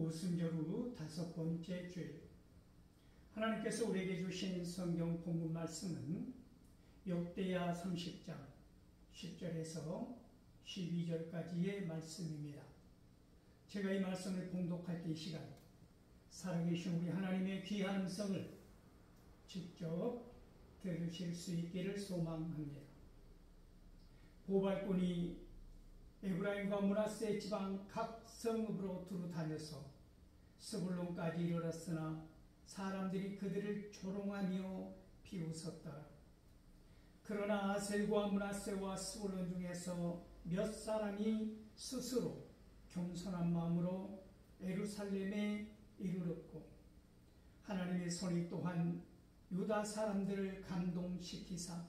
오순절 후 5번째 주일, 하나님께서 우리에게 주신 성경 본문 말씀은 역대하 30장 10절에서 12절까지의 말씀입니다. 제가 이 말씀을 봉독할 때 이 시간 살아계신 우리 하나님의 귀한 음성을 직접 들으실 수 있기를 소망합니다. 보발꾼이 에브라임과 므낫세 지방 각 성읍으로 두루 다녀서 스불론까지 이르렀으나 사람들이 그들을 조롱하며 비웃었더라. 그러나 아셀과 므낫세와 스불론 중에서 몇 사람이 스스로 겸손한 마음으로 예루살렘에 이르렀고, 하나님의 손이 또한 유다 사람들을 감동시키사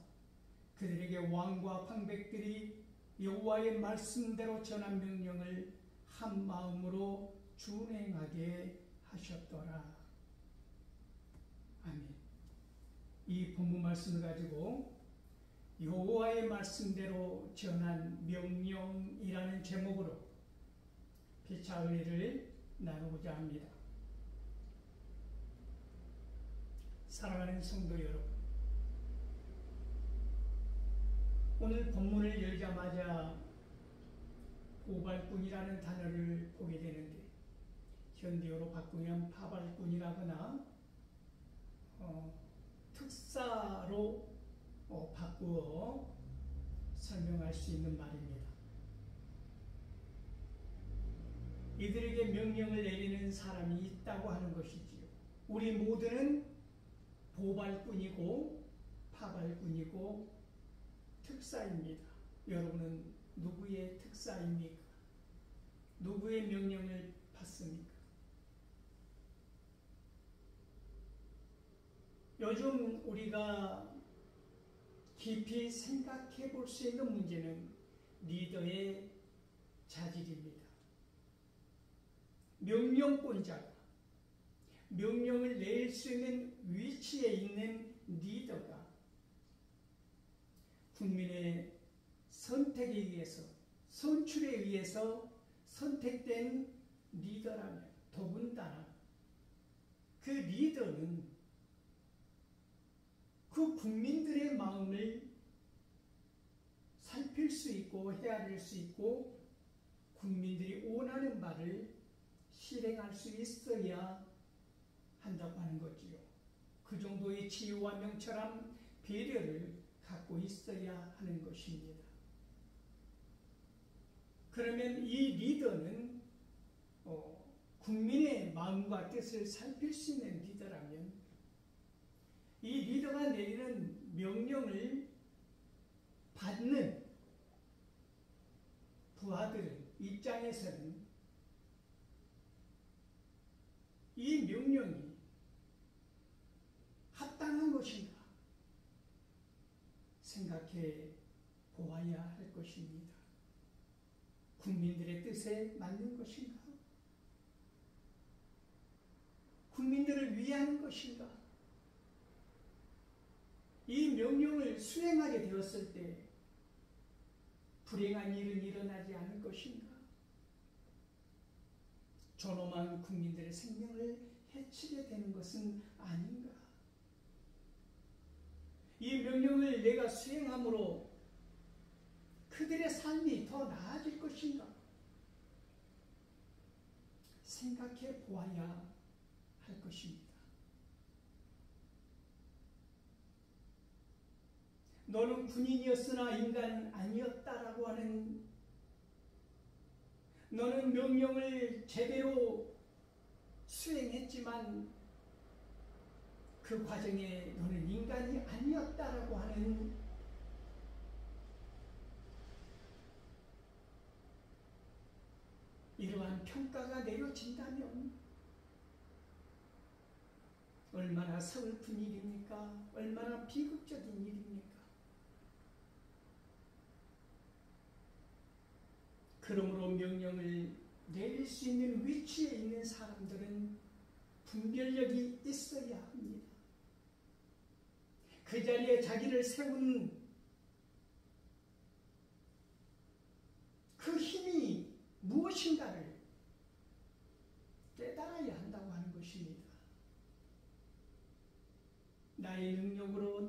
그들에게 왕과 방백들이 여호와의 말씀대로 전한 명령을 한 마음으로 준행하게 하셨더라. 아멘. 이 본문 말씀을 가지고 여호와의 말씀대로 전한 명령이라는 제목으로 피차 은혜를 나누고자 합니다. 사랑하는 성도 여러분, 오늘 본문을 열자마자 보발꾼이라는 단어를 보게 되는데, 현대어로 바꾸면 파발꾼이라거나 특사로 바꾸어 설명할 수 있는 말입니다. 이들에게 명령을 내리는 사람이 있다고 하는 것이지요. 우리 모두는 보발꾼이고 파발꾼이고 특사입니다. 여러분은 누구의 특사입니까? 누구의 명령을 받습니까? 요즘 우리가 깊이 생각해 볼 수 있는 문제는 리더의 자질입니다. 명령권자가, 명령을 내릴 수 있는 위치에 있는 리더가 국민의 선택에 의해서, 선출에 의해서 선택된 리더라면 더군다나 그 리더는 그 국민들의 마음을 살필 수 있고 헤아릴 수 있고 국민들이 원하는 바를 실행할 수 있어야 한다고 하는 거지요. 그 정도의 치유와 명철함, 배려를 갖고 있어야 하는 것입니다. 그러면 이 리더는 국민의 마음과 뜻을 살필 수 있는 리더라면 이 리더가 내리는 명령을 받는 부하들 입장에서는 이 명령이 합당한 것인가 생각해 보아야 할 것입니다. 국민들의 뜻에 맞는 것인가? 국민들을 위하는 것인가? 이 명령을 수행하게 되었을 때 불행한 일은 일어나지 않을 것인가? 존엄한 국민들의 생명을 해치게 되는 것은 아닌가? 이 명령을 내가 수행함으로 그들의 삶이 더 나아질 것인가? 생각해 보아야 할 것입니다. 너는 군인이었으나 인간은 아니었다라고 하는, 너는 명령을 제대로 수행했지만 그 과정에 너는 인간이 아니었다라고 하는 이러한 평가가 내려진다면 얼마나 서글픈 일입니까? 얼마나 비극적인 일입니까? 그러므로 명령을 내릴 수 있는 위치에 있는 사람들은 분별력이 있어야 합니다. 그 자리에 자기를 세운 그 힘이 무엇인가를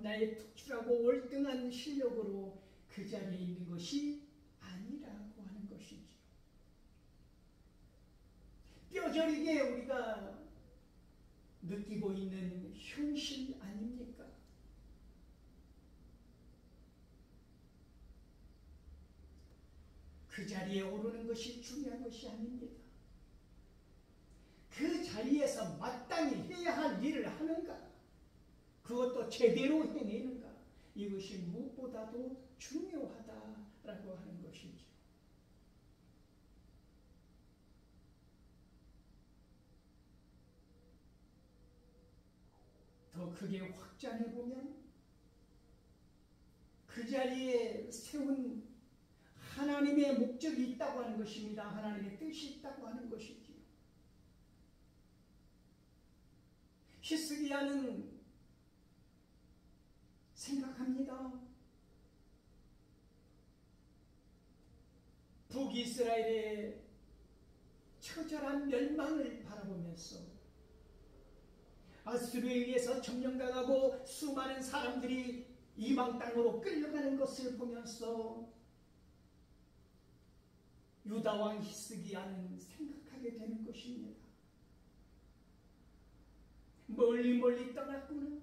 나의 특출하고 월등한 실력으로 그 자리에 있는 것이 아니라고 하는 것이지요. 뼈저리게 우리가 느끼고 있는 현실 아닙니까? 그 자리에 오르는 것이 중요한 것이 아닙니다. 그 자리에서 마땅히 해야 할 일을 하는가, 그것도 제대로 해내는가, 이것이 무엇보다도 중요하다라고 하는 것이죠. 더 크게 확장해보면 그 자리에 세운 하나님의 목적이 있다고 하는 것입니다. 하나님의 뜻이 있다고 하는 것이지요. 히스기야는 생각합니다. 북이스라엘의 처절한 멸망을 바라보면서 아수르에 의해서 점령당하고 수많은 사람들이 이방 땅으로 끌려가는 것을 보면서 유다왕 히스기야는 생각하게 되는 것입니다. 멀리 떠났구나.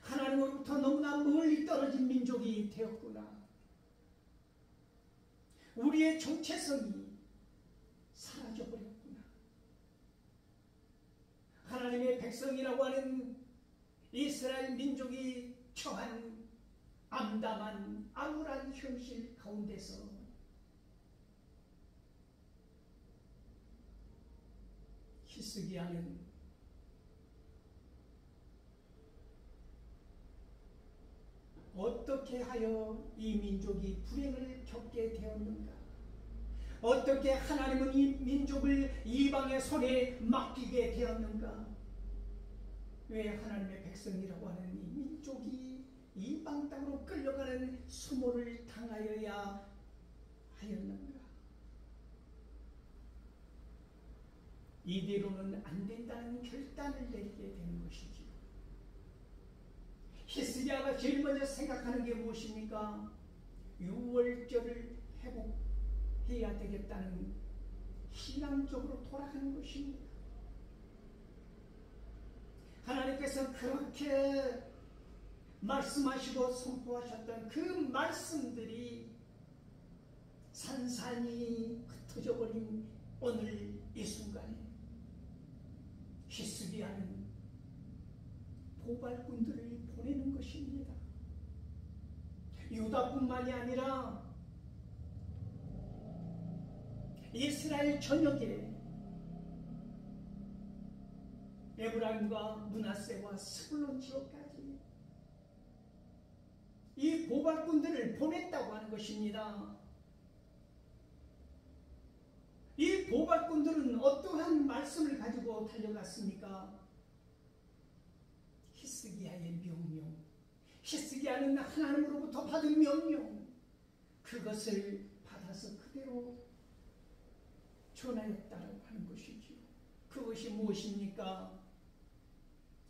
하나님으로부터 너무나 멀리 떨어진 민족이 되었구나. 우리의 정체성이 사라져버렸구나. 하나님의 백성이라고 하는 이스라엘 민족이 처한 암담한 암울한 현실 가운데서 히스기야는 어떻게 하여 이 민족이 불행을 겪게 되었는가? 어떻게 하나님은 이 민족을 이방의 손에 맡기게 되었는가? 왜 하나님의 백성이라고 하는 이 민족이 이방 땅으로 끌려가는 수모를 당하여야 하였는가? 이대로는 안 된다는 결단을 내리게 되는 것이지요. 히스기야가 제일 먼저 생각하는 게 무엇입니까? 유월절을 회복해야 되겠다는 신앙적으로 돌아가는 것입니다. 하나님께서 그렇게 말씀하시고 선포하셨던 그 말씀들이 산산이 흩어져 버린 오늘 이 순간에 히스기야는 보발꾼들을 보내는 것입니다. 유다뿐만이 아니라 이스라엘 전역에 에브라임과 므낫세와 스불론 지역까지 이 보발꾼들을 보냈다고 하는 것입니다. 이 보발꾼들은 어떠한 말씀을 가지고 달려갔습니까? 히스기야의 명령, 히스기야는 하나님으로부터 받은 명령, 그것을 받아서 그대로 전하였다고 하는 것이지요. 그것이 무엇입니까?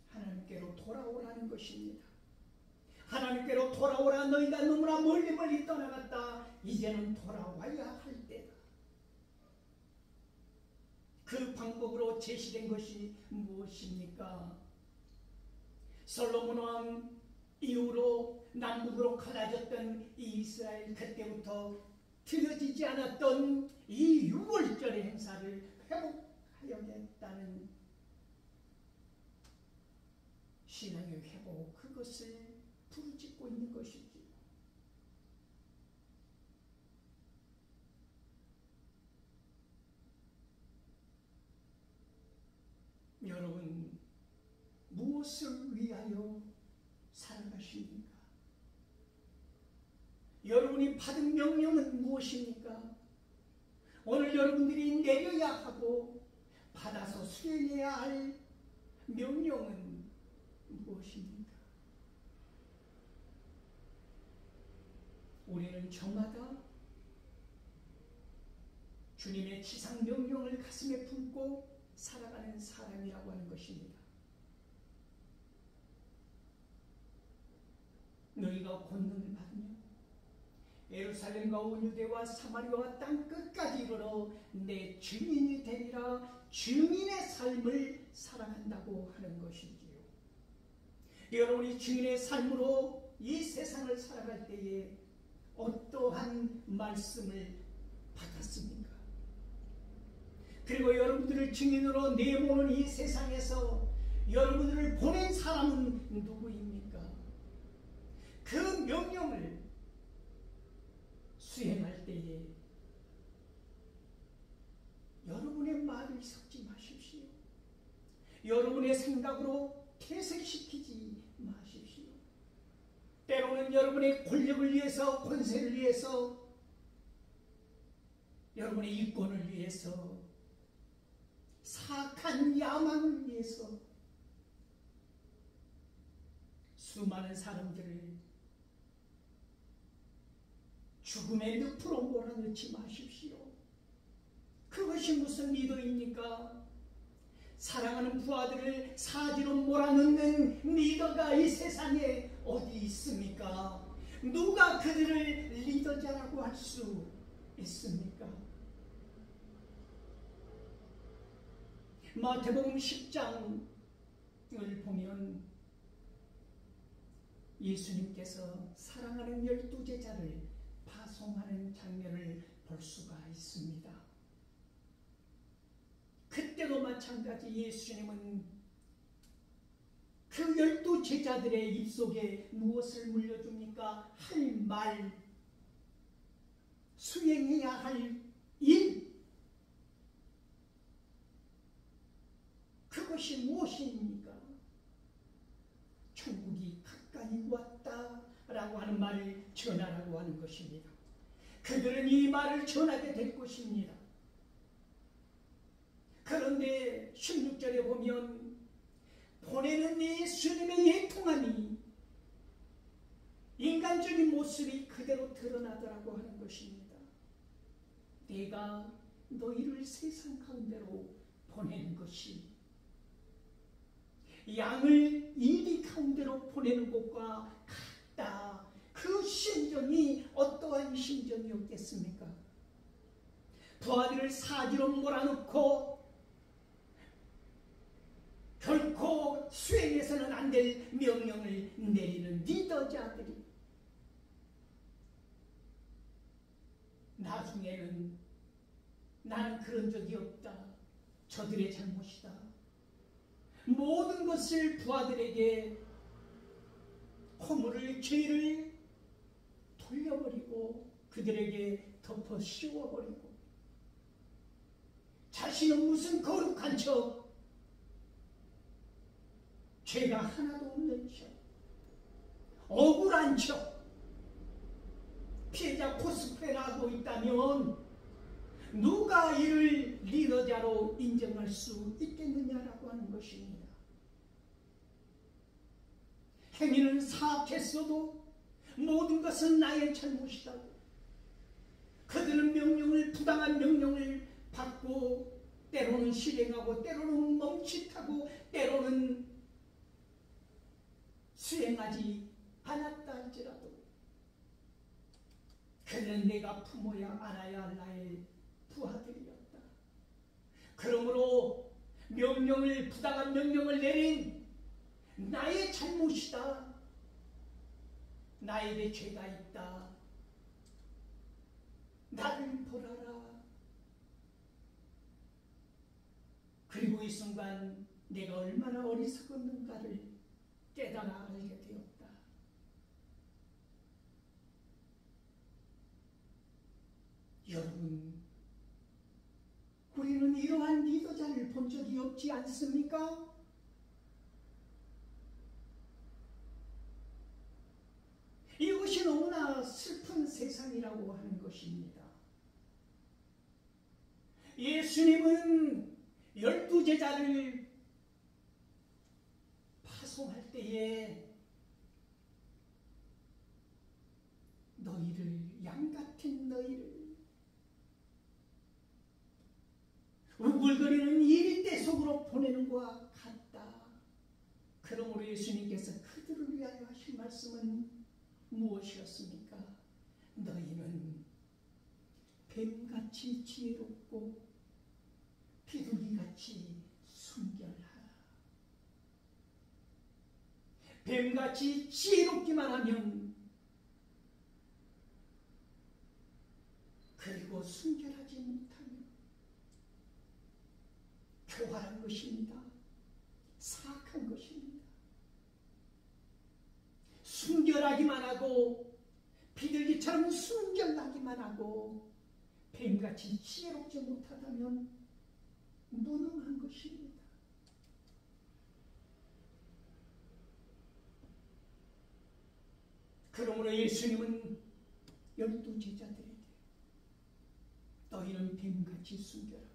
하나님께로 돌아오라는 것입니다. 하나님께로 돌아오라. 너희가 너무나 멀리 떠나갔다. 이제는 돌아와야 할 때다. 그 방법으로 제시된 것이 무엇입니까? 솔로몬 왕 이후로 남북으로 갈라졌던 이스라엘, 그때부터 드려지지 않았던 이 유월절의 행사를 회복하여야겠다는 신앙의 회복, 그것을 부르짖고 있는 것이지. 여러분, 무엇을 위하여 살아가십니까? 여러분이 받은 명령은 무엇입니까? 오늘 여러분들이 내려야 하고 받아서 수행해야 할 명령은 무엇입니까? 우리는 저마다 주님의 지상 명령을 가슴에 품고 살아가는 사람이라고 하는 것입니다. 너희가 권능을 받으며 예루살렘과 온 유대와 사마리아와 땅 끝까지 이르러 내 증인이 되리라. 증인의 삶을 살아간다고 하는 것이지요. 여러분이 증인의 삶으로 이 세상을 살아갈 때에 어떠한 말씀을 받았습니까? 그리고 여러분들을 증인으로 내모는 이 세상에서 여러분들을 보낸 사람은 누구입니까? 그 명령을 수행할 때에 여러분의 말을 섞지 마십시오. 여러분의 생각으로 퇴색시키지 마십시오. 때로는 여러분의 권력을 위해서, 권세를 위해서, 여러분의 이권을 위해서, 사악한 야망을 위해서 수많은 사람들을 죽음의 늪으로 몰아넣지 마십시오. 그것이 무슨 리더입니까? 사랑하는 부하들을 사지로 몰아넣는 리더가 이 세상에 어디 있습니까? 누가 그들을 리더자라고 할 수 있습니까? 마태복음 10장을 보면 예수님께서 사랑하는 12제자를 파송하는 장면을 볼 수가 있습니다. 그때도 마찬가지 예수님은 그 12제자들의 입속에 무엇을 물려줍니까? 할 말, 수행해야 할 일, 그것이 무엇입니까? 천국이 가까이 왔다라고 하는 말을 전하라고 하는 것입니다. 그들은 이 말을 전하게 될 것입니다. 그런데 16절에 보면 보내는 예수님의 예통함이 인간적인 모습이 그대로 드러나더라고 하는 것입니다. 내가 너희를 세상 가운데로 보내는 것이 양을 이리 가운데로 보내는 것과 같다. 그 심정이 어떠한 심정이었겠습니까? 부하들을 사지로 몰아넣고 결코 수행해서는 안 될 명령을 내리는 리더자들이 나중에는 나는 그런 적이 없다. 저들의 잘못이다. 모든 것을 부하들에게 허물을, 죄를 돌려버리고 그들에게 덮어 씌워버리고 자신은 무슨 거룩한 척, 죄가 하나도 없는 척, 억울한 척, 피해자 코스프레를 하고 있다면 누가 이를 리더자로 인정할 수 있겠느냐라고 하는 것입니다. 행위는 사악했어도 모든 것은 나의 잘못이다고 그들은 명령을, 부당한 명령을 받고 때로는 실행하고 때로는 멈칫하고 때로는 수행하지 않았다 할지라도 그들은 내가 품어야 안아야 할 나의 부하들이었다. 그러므로 명령을, 부당한 명령을 내린 나의 잘못이다. 나에게 죄가 있다. 나를 보라라. 그리고 이 순간 내가 얼마나 어리석었는가를 깨달아 알게 되었다. 여러분, 우리는 이러한 리더자를 본 적이 없지 않습니까? 이것이 너무나 슬픈 세상이라고 하는 것입니다. 예수님은 12제자를 파송할 때에 너희를, 양같은 너희를 우글거리는 이리떼 속으로 보내는 것과 같다. 그러므로 예수님께서 그들을 위하여 하신 말씀은 무엇이었습니까? 너희는 뱀같이 지혜롭고 비둘기같이 순결하라. 뱀같이 지혜롭기만 하면, 그리고 순결하지 못하면 교활한 것입니다. 사악한 것입니다. 순결하기만 하고 비둘기처럼 순결하기만 하고 뱀같이 지혜롭지 못하다면 무능한 것입니다. 그러므로 예수님은 12 제자들에게 너희는 뱀같이 순결하고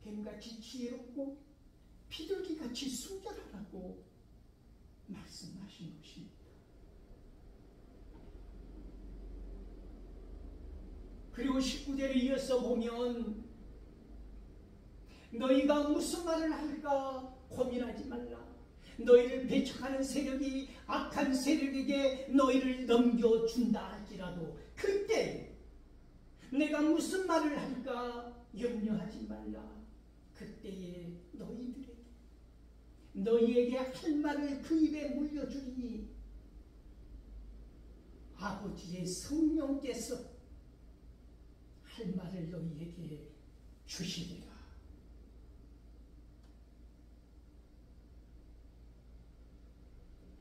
뱀같이 지혜롭고 비둘기같이 순결하라고 말씀하신 것입니다. 그리고 19절에 이어서 보면 너희가 무슨 말을 할까 고민하지 말라. 너희를 배척하는 세력이 악한 세력에게 너희를 넘겨준다 할지라도 그때 내가 무슨 말을 할까 염려하지 말라. 그때에 너희에게 할 말을 그 입에 물려주리니 아버지의 성령께서 할 말을 너희에게 주시리라.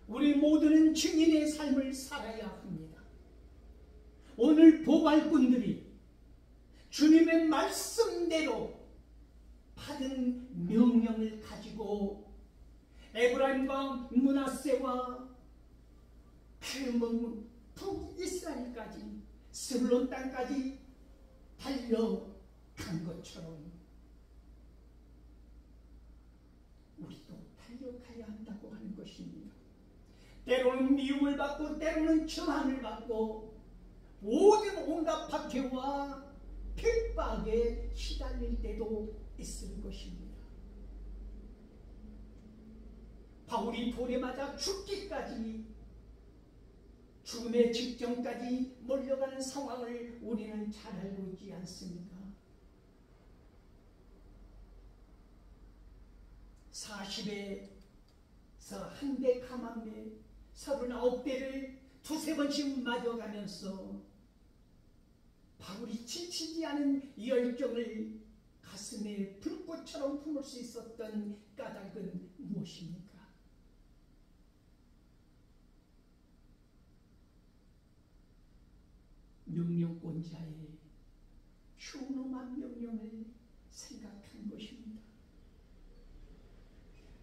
우리 모두는 증인의 삶을 살아야 합니다. 오늘 보발꾼들이 주님의 말씀대로 받은 명령을 가지고 에브라임과 므낫세와 그 북이스라엘까지 스불론 땅까지 달려간 것처럼 우리도 달려가야 한다고 하는 것입니다. 때로는 미움을 받고 때로는 저항을 받고 모든 온갖 박해와 핍박에 시달릴 때도 있을 것입니다. 바울이 돌에 맞아 죽기까지, 죽음의 직전까지 몰려가는 상황을 우리는 잘 알고 있지 않습니까? 40에서 한 대 감암에 39대를 두세 번씩 맞아가면서 바울이 지치지 않은 열정을 가슴에 불꽃처럼 품을 수 있었던 까닭은 무엇입니까? 명령권자의 흉엄한 명령을 생각한 것입니다.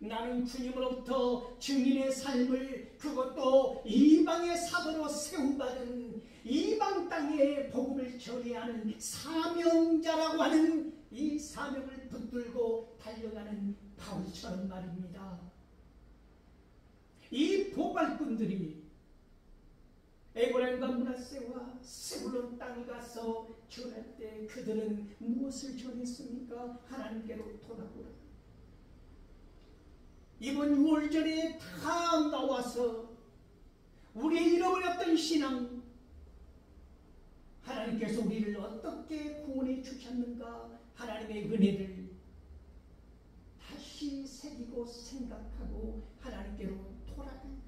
나는 주님으로부터 증인의 삶을, 그것도 이방의 사도로 세움받은 이방 땅에 복음을 전해하는 사명자라고 하는 이 사명을 붙들고 달려가는 바울처럼 말입니다. 이 보발꾼들이 에브라임과 므낫세와 스불론 땅에 가서 전할 때 그들은 무엇을 전했습니까? 하나님께로 돌아오라. 이번 6월절에 다 나와서 우리의 잃어버렸던 신앙, 하나님께서 우리를 어떻게 구원해 주셨는가, 하나님의 은혜를 다시 새기고 생각하고 하나님께로 돌아가요.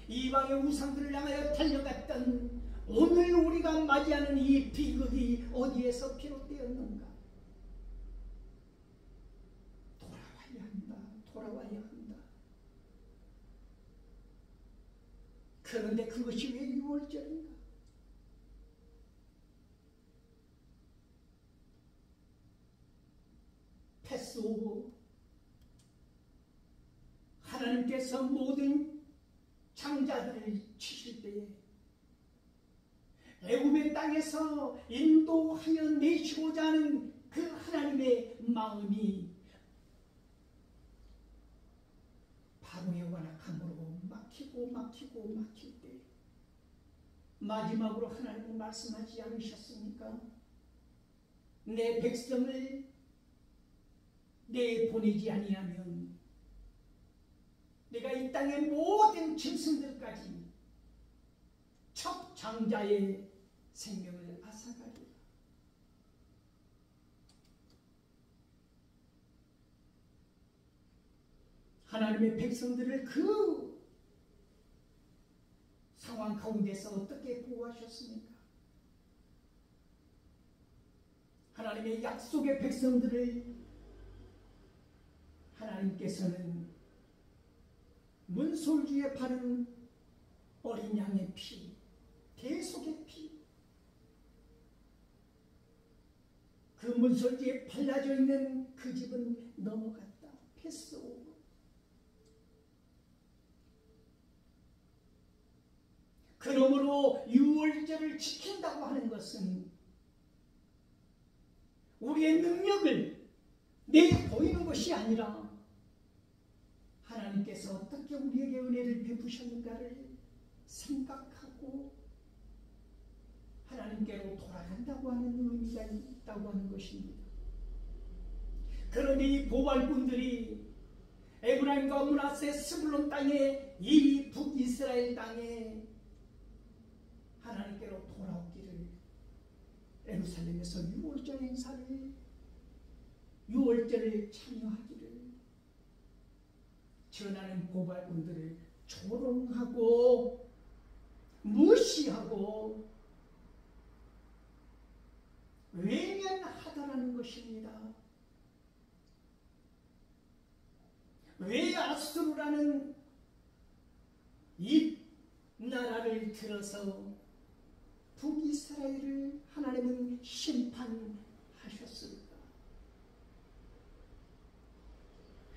이방의 우상들을 향하여 달려갔던 오늘 우리가 맞이하는 이 비극이 어디에서 비롯되었는가? 돌아와야 한다. 그런데 그것이 왜 6월절인가? 패스오버, 하나님께서 모든 장자들을 치실 때에 애굽의 땅에서 인도하여 내시고자 하는 그 하나님의 마음이 바로의 완악함으로 막힐 때 마지막으로 하나님은 말씀하지 않으셨습니까? 내 백성을 내보내지 아니하면 내가 이 땅의 모든 짐승들까지 장자의 생명을 앗아가리라. 하나님의 백성들을 그 상황 가운데서 어떻게 보호하셨습니까? 하나님의 약속의 백성들을 하나님께서는 문솔주에 바른 어린 양의 피, 대속의 피, 그 문솔주에 발라져 있는 그 집은 넘어갔다. 패스오버. 그러므로 유월절을 지킨다고 하는 것은 우리의 능력을 내보이는 것이 아니라 하나님께서 어떻게 우리에게 은혜를 베푸셨는가를 생각하고 하나님께로 돌아간다고 하는 의미가 있다고 하는 것입니다. 그런데 이 보발꾼들이 에브라임과 므낫세 스불론 땅에, 이 북이스라엘 땅에 하나님께로 돌아오기를, 예루살렘에서 유월절 행사를, 유월절을 참여하기를 전하는 보발꾼들을 조롱하고 무시하고 외면하다라는 것입니다. 왜 아수르라는 이 나라를 들어서 북이스라엘을 하나님은 심판하셨을까?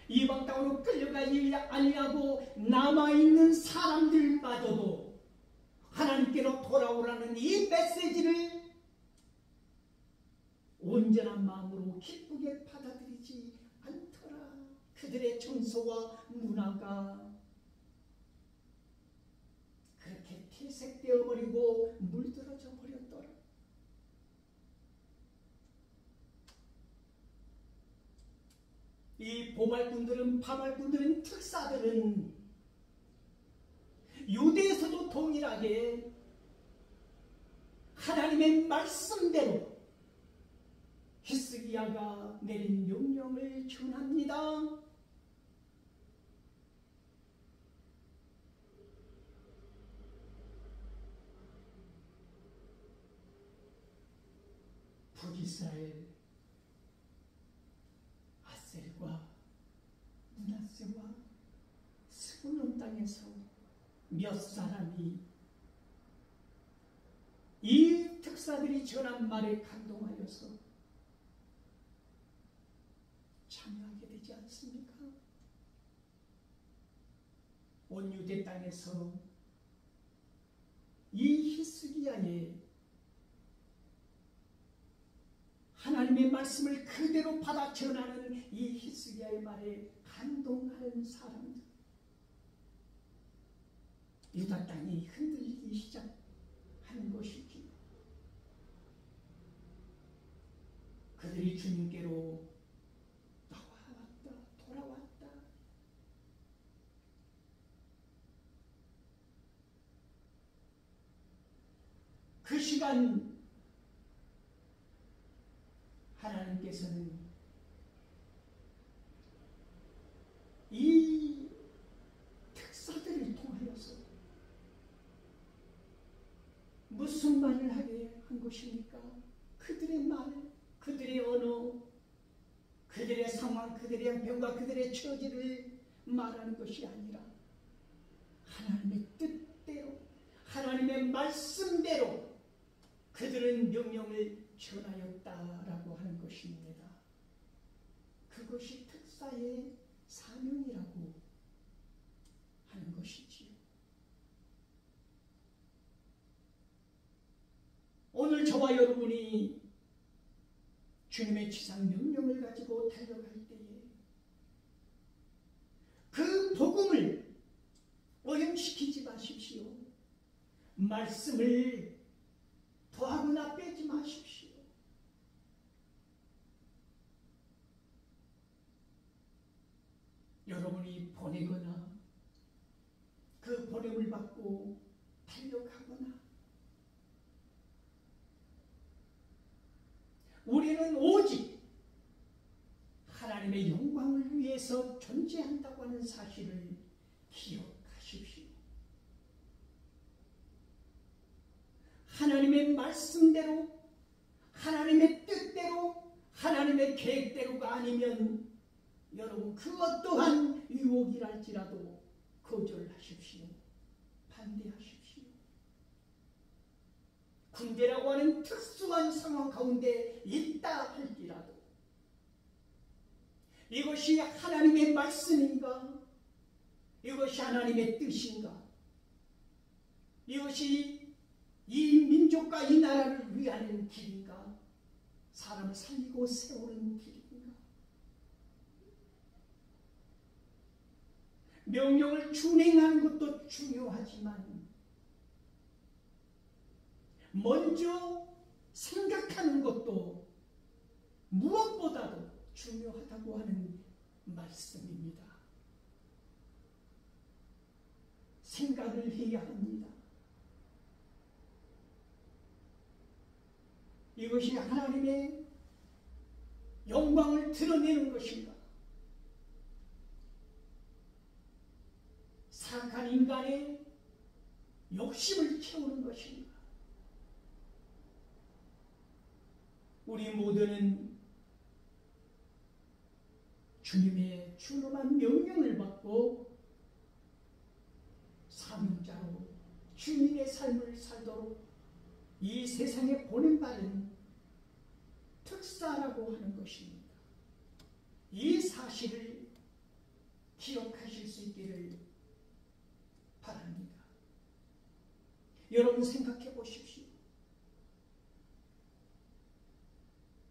이방 땅으로 끌려가지 아니하고 남아있는 사람들마저도 하나님께로 돌아오라는 이 메시지를 온전한 마음으로 기쁘게 받아들이지 않더라. 그들의 정서와 문화가 그렇게 퇴색되어 버리고 물들어져 버렸더라. 이 보발꾼들은, 바발꾼들은, 특사들은 유대에서도 동일하게 하나님의 말씀대로 히스기야가 내린 명령을 전합니다. 북이스라엘 아셀과 므낫세와 스불론 땅에서 몇 사람이 이 특사들이 전한 말에 감동하여서 참여하게 되지 않습니까? 온 유대 땅에서 이 히스기야의 하나님의 말씀을 그대로 받아 전하는 이 히스기야의 말에 감동하는 사람들, 유다 땅이 흔들리기 시작하는 것이지. 그들이 주님께로 나와왔다, 돌아왔다. 그 시간 하나님께서는 이 특사들을 통하여서 무슨 말을 하게 한 것입니까? 그들의 말, 그들의 언어, 그들의 상황, 그들의 형편과 그들의 처지를 말하는 것이 아니라 하나님의 뜻대로, 하나님의 말씀대로 그들은 명령을 전하였다라고 하는 것입니다. 그것이 특사의 사명이라고 하는 것이지요. 오늘 저와 여러분이 주님의 지상 명령을 가지고 달려갈 때에 그 복음을 오염시키지 마십시오. 말씀을 더하거나 빼지 마십시오. 여러분이 보내거나 그 보냄을 받고 달려가거나 우리는 오직 하나님의 영광을 위해서 존재한다고 하는 사실을 기억하십시오. 하나님의 말씀대로, 하나님의 뜻대로, 하나님의 계획대로가 아니면 여러분 그 어떠한 유혹이랄지라도 거절하십시오. 반대하십시오. 군대라고 하는 특수한 상황 가운데 있다 할지라도 이것이 하나님의 말씀인가? 이것이 하나님의 뜻인가? 이것이 이 민족과 이 나라를 위하는 길인가? 사람을 살리고 세우는 길인가? 명령을 준행하는 것도 중요하지만 먼저 생각하는 것도 무엇보다도 중요하다고 하는 말씀입니다. 생각을 해야 합니다. 이것이 하나님의 영광을 드러내는 것인가? 사악한 인간의 욕심을 채우는 것인가? 우리 모두는 주님의 준엄한 명령을 받고 사명자로 주님의 삶을 살도록 이 세상에 보낸다는 특사라고 하는 것입니다. 이 사실을 기억하실 수 있기를 바랍니다. 여러분 생각해 보십시오.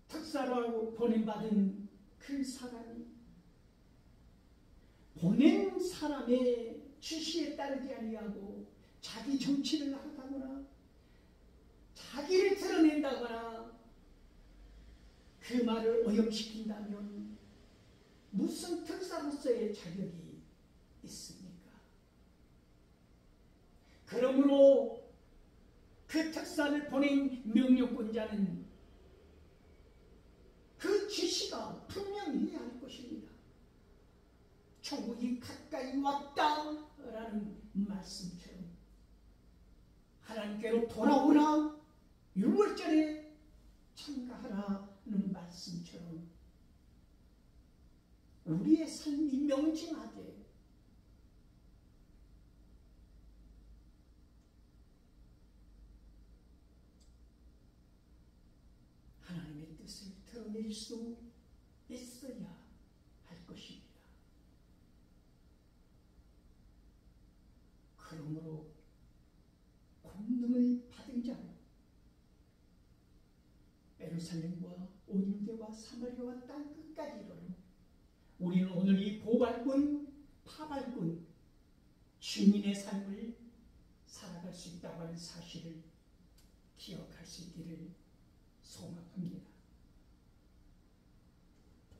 특사라고 보낸받은 그 사람이 보낸 사람의 지시에 따르지 아니하고 자기 정치를 하다거나 자기를 드러낸다거나 그 말을 오염시킨다면 무슨 특사로서의 자격이 있습니까? 그러므로 그 특사를 보낸 명령권자는 그 지시가 분명히 해야 할 것입니다. 천국이 가까이 왔다라는 말씀처럼 하나님께로 돌아오라, 유월절에 참가하라는 말씀처럼 우리의 삶이 명징하게 하나님의 뜻을 드러낼 수 있어야 할 것입니다. 그러므로 권능을 받은 자로 예루살렘과 온유대와 사마리아와 땅 끝까지 이르러 우리는 오늘 이 보발꾼, 파발꾼, 주민의 삶을 살아갈 수 있다고 하는 사실을 기억할 수 있기를 소망합니다.